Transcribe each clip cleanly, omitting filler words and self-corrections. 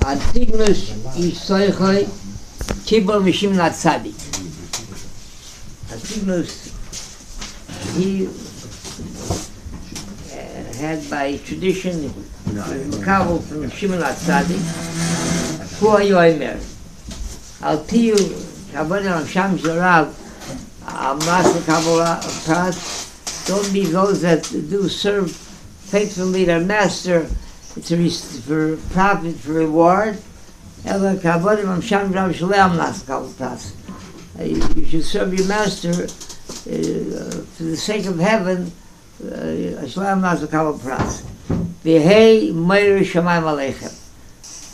Antignus Isoichoi Kibol Mishim Natzadik. Antignus, he had by tradition Makabel from Shimon Atzadik, Hu Hayoimer. Al Piyu, Kabbalah Sham Zorav, Amras Kabbalah Prat, don't be those that do serve faithfully their master for profit, for reward. You should serve your master for the sake of heaven.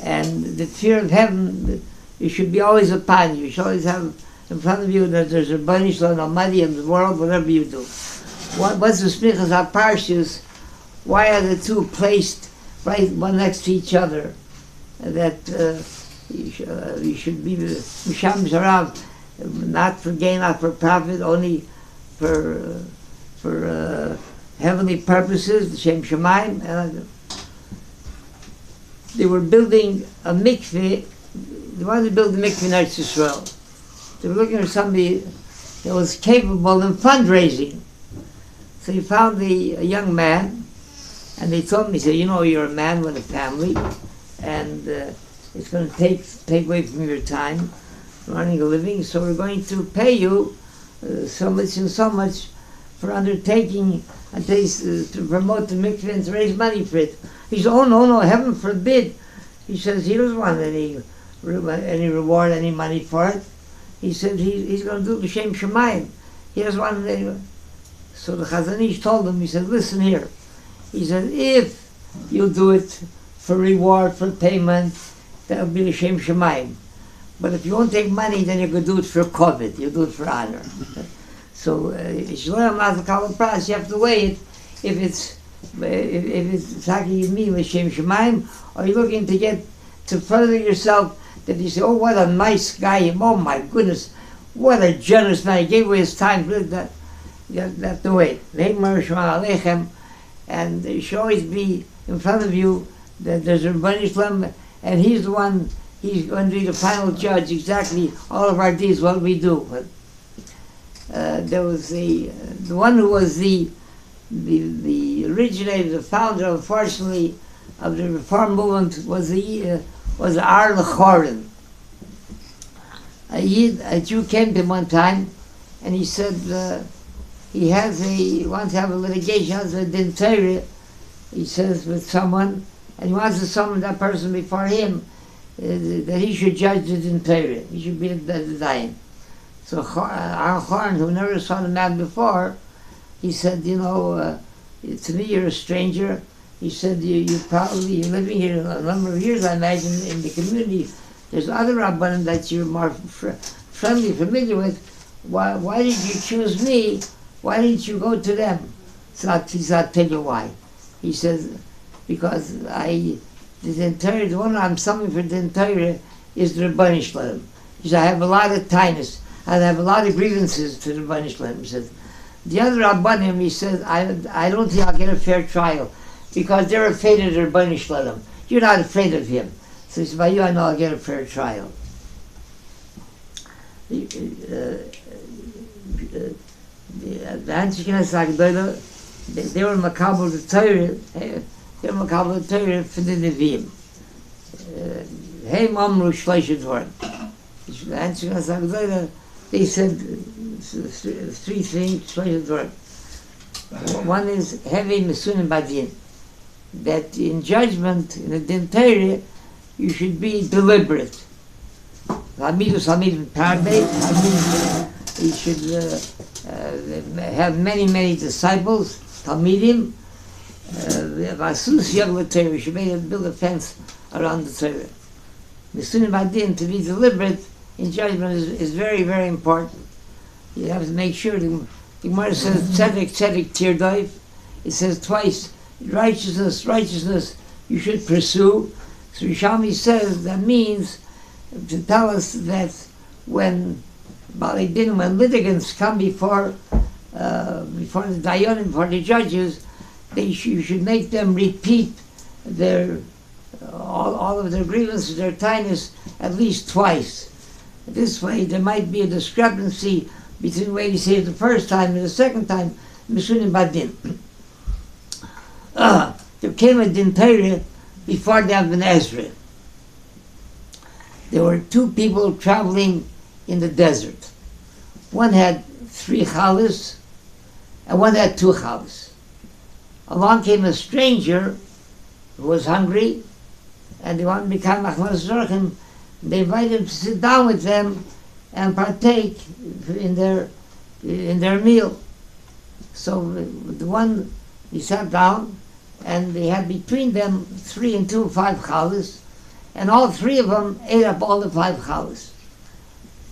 And the fear of heaven, you should be always upon you. You should always have in front of you that there's a Bani Shalom Almighty in the world, whatever you do. What's the smichas HaParshas? Why are the two placed right one next to each other? That you should be the Misham Zarav, not for gain, not for profit, only for heavenly purposes, the Shem Shemaim. They were building a mikveh. They wanted to build a mikveh in Eretz Yisrael. They were looking for somebody that was capable in fundraising. So he found a young man, and they told him, he said, you know, you're a man with a family, and it's going to take away from your time running a living, so we're going to pay you so much and so much for undertaking to promote the mikveh and to raise money for it. He said, oh no, heaven forbid. He says he doesn't want any reward, any money for it. He said he's going to do l'shem shemayim. He doesn't want any. So the Chazon Ish told him, he said, listen here. He said, if you do it for reward, for payment, that will be l'shem shemayim. But if you won't take money, then you could do it for koved, you do it for honor. So, you have to weigh it if it's Saki Yimi l'shem shemayim, or you're looking to further yourself, that you say, oh, what a nice guy, oh my goodness, what a generous man, he gave away his time for that. You have to wait. And it should always be in front of you that there's a Rabbi Shlem, and he's the one, he's going to be the final judge, exactly all of our deeds, what we do. But there was the one who was the originator, the founder, unfortunately, of the Reform movement was Ar Lechorin. A Jew came to him one time, and he said he wants to have a litigation, has a din Torah, he says, with someone, and he wants to summon that person before him, that he should judge the din Torah. He should be the dayan. So Ar Lechorin, who never saw the man before, he said, you know, to me you're a stranger. He said, you're living here a number of years, I imagine, in the community. There's other Rabbanim that you're more familiar with. Why did you choose me? Why didn't you go to them? He said, I'll tell you why. He says, because the one I'm summoning for the Torah is the Rabbi Shlem. He said, I have a lot of tightness, and I have a lot of grievances to the Rabbi Shlem. He said, the other Rabbanim, he says, I don't think I'll get a fair trial, because they're afraid of the Rabbi Shlem. You're not afraid of him. So he said, by you I know I'll get a fair trial. The Antikinas Agdola, they were Makabel the Torah, they were Makabel the Torah for the Nevi'im. Hey Mamru Shleisha Dvar. The Antikinas Agdola, they said three things, Shleisha Dvar. One is heavy Mesunim Badin, that in judgment, in the Din Torah, you should be deliberate. Hamidus Hamid Parbe, he should have many disciples, Talmidim. Vasus Yagla Torah, you should build a fence around the Torah. Mesunim Badin, to be deliberate in judgment is very, very important. You have to make sure. The Gemara says, Tzedek Tirdoif. It says twice, righteousness you should pursue. So Rishami says that means to tell us that when litigants come before the dayanim, before the judges, you should make them repeat their all of their grievances, their kindness, at least twice. This way, there might be a discrepancy between the way he said it the first time and the second time. Mishunim badin. There came a din Torah before the Ibn Ezra. There were two people traveling in the desert. One had 3 challahs, and one had 2 challahs. Along came a stranger who was hungry, and they wanted to become achmas zorchim. They invited him to sit down with them and partake in their meal. So the one, he sat down, and they had between them 3 and 2, 5 challahs, and all 3 of them ate up all the 5 challahs.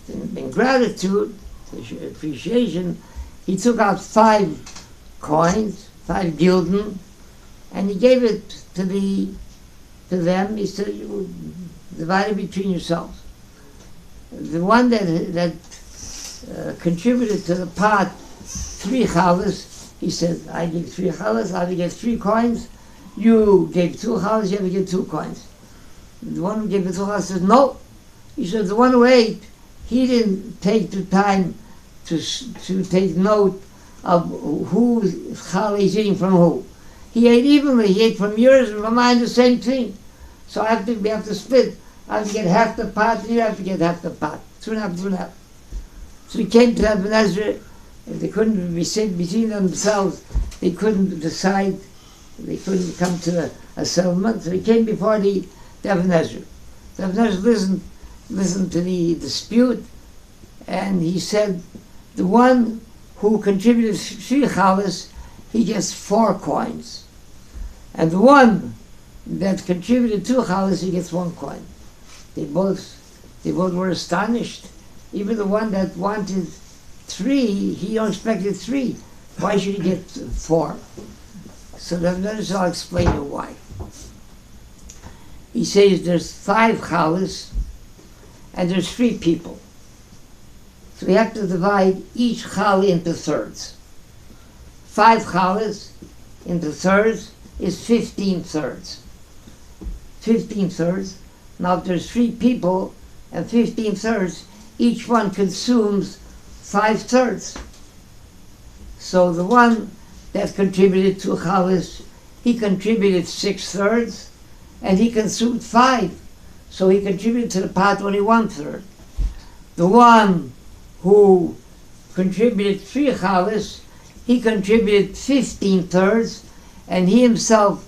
In gratitude, appreciation, he took out 5 coins, 5 gulden, and he gave it to them. He said, "You divide it between yourselves." The one that contributed to the pot 3 challahs, he said, "I gave 3 challahs, I have to get 3 coins. You gave 2 challahs, you have to get 2 coins." The one who gave the 2 challahs said, "No." He said, "The one who ate, he didn't take the time to take note of whose challah he's eating from who. He ate evenly. He ate from yours and from mine the same thing. So we have to split. I have to get half the pot, and you have to get half the pot. 2.5, 2.5. So he came to Ibn Ezra. They couldn't be sitting between themselves. They couldn't decide. They couldn't come to a settlement. So he came before the Ibn Ezra. The Ibn Ezra listened to the dispute, and he said, the one who contributed 3 challahs, he gets 4 coins. And the one that contributed 2 challahs, he gets 1 coin. They both were astonished. Even the one that wanted 3, he only expected 3. Why should he get 4? So notice I'll explain you why. He says there's 5 challahs and there's 3 people. So we have to divide each challah into thirds. 5 challahs into thirds is 15 thirds. 15 thirds. Now if there's 3 people and 15 thirds, each one consumes 5 thirds. So the one that contributed 2 challahs, he contributed 6 thirds, and he consumed 5. So he contributed to the pot only 1/3. The one who contributed 3 challahs, he contributed 15 thirds, and he himself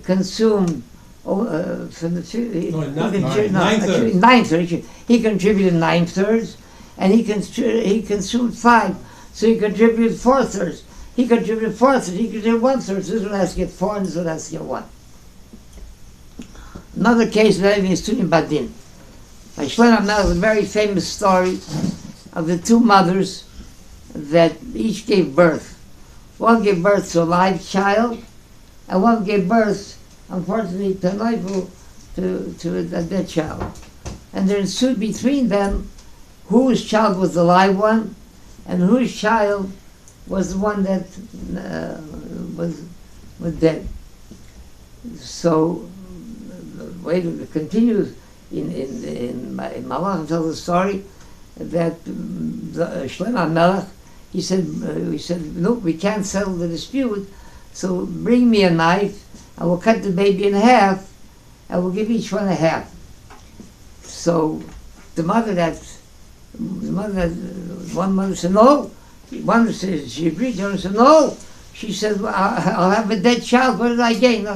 consumed from the 9 thirds. He contributed 9 thirds, and he consumed 5, so he contributed 4 thirds. He contributed 4 thirds. He contributed 1/3. So this one has to get 4, and this one has to get 1. Another case of having a student badin. I Shlomo now a very famous story of the 2 mothers that each gave birth. One gave birth to a live child, and one gave birth, unfortunately, to a dead child. And there ensued between them whose child was the live one, and whose child was the one that was dead. So the way it continues in Malach tells the story that Shlomo Melech, he said, no, we can't settle the dispute, so bring me a knife, I will cut the baby in half, I will give each one a half. So one mother said no, one said she agreed, the other said no. She said, well, I'll have a dead child, what did I gain?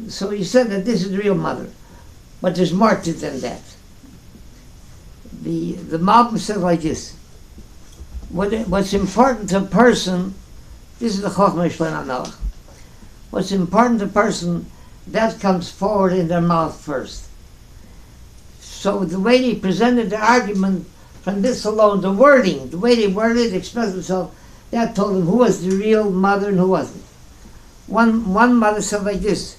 So he said that this is the real mother, but there's more to it than that. The Malbim said like this: what's important to a person, this is the Chochmah Shlomo Melech. What's important to a person, that comes forward in their mouth first. So the way they presented the argument from this alone, the wording, the way they worded, expressed themselves, that told them who was the real mother and who wasn't. One mother said like this: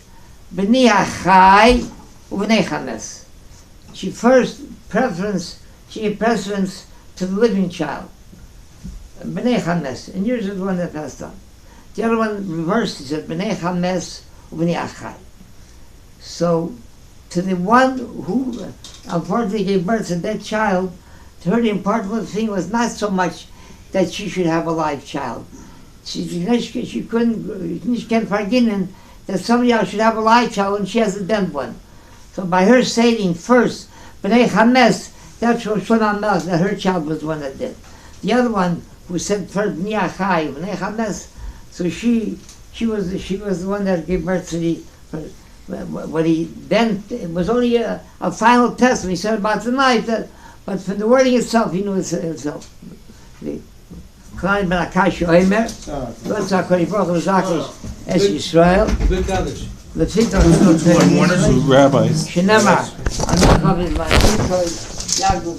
B'nei hachai u'b'nei chames. She gave preference to the living child. B'nei chames, and yours is the one that passed on. The other one reversed. He said B'nei chames u'b'nei achai. So, to the one who unfortunately gave birth to that child, to her the important thing was not so much that she should have a live child. She can't forget that somebody else should have a live child and she has a dead one. So by her saying first, B'nai Chames, that's what Shlomo Melech, that her child was the one that did. The other one who said first B'nai Achai, B'nai Chames, so she was the one that gave birth to the. What he then, it was only a final test when he said about the knife, but from the wording itself, he knew itself. Klein ben Akash Oimer, Lotz HaKadosh Baruch Hu Zakish Es Yisrael, Lefito One or two rabbis. Shenema, Anu Chaviz Ma'asim, Yagu